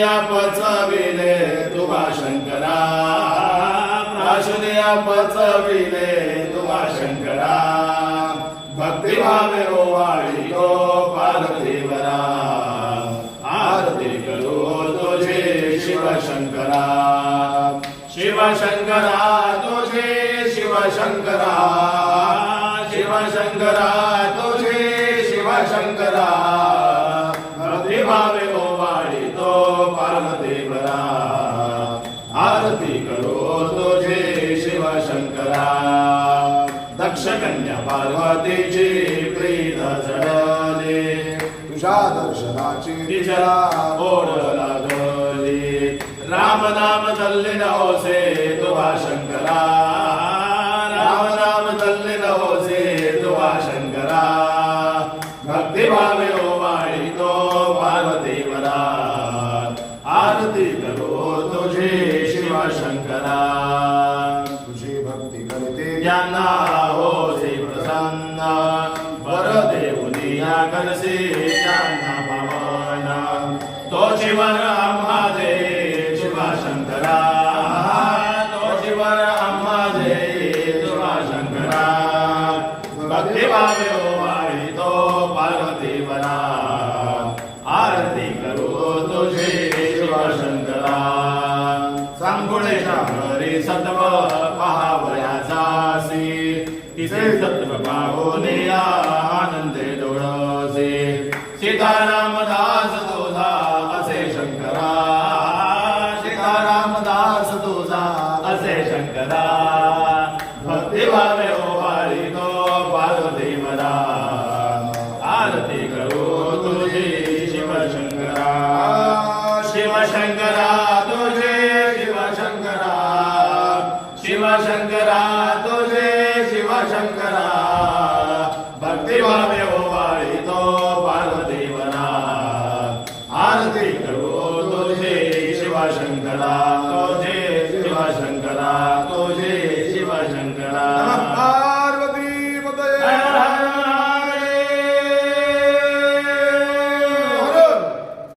प्राशुद्या पचविले तुवा शंकरा, प्राशुद्या पचविले तुवा शंकरा, भक्तिभावे ओवाळी तो पार्थिवरा, आरती करू तुझे शिवशंकरा, शिवशंकरा तुझे शिवशंकरा, शिवशंकरा तुझे शिवशंकरा, भक्तिभावे ओवाळी तो पार्थिवरा, आरती करू तुझे शिवशंकरा. दक्ष कन्या पार्वतीची प्रीत जडले, तुझ्या दर्शनाची तिच्या ओढ लागली, राम नाम चालले नवसे तुवा शंकरा, राम नाम चालले नवसे तुवा शंकरा, भक्तिभावे ओवाळी तो पार्वतीवरा, आरती करो तुझे शिवशंकरा. तुझी भक्ती करते ज्यांना होसे प्रसन्न, वर देऊनी या करसे ज्यांना पावना, तो शिवर आम्हा दे शिवशंकरा, तो शिवर आम्हा दे शिवशंकरा, भक्तिभावे ओवाळी तो पार्वतीवरा, आरती करू तुझे शिवशंकरा. सांगुळेच्या घरी सत्व पहावयाचासी, तिचे सत्व पाहुने आनंदे डोळसे, सीतारामदास तुझा असे शंकरा, सीतारामदास तुझा असे शंकरा, भक्तिभावे ओवाळी तो पार्वतीवरा, आरती करू तुझे शिवशंकरा. शिवशंकरा तुझे शिवशंकरा, शिवशंकरा तुझे शिवशंकरा, भक्तिभावे ओवाळी तो पार्वतीवरा, आरती करू तुझे शिवशंकरा.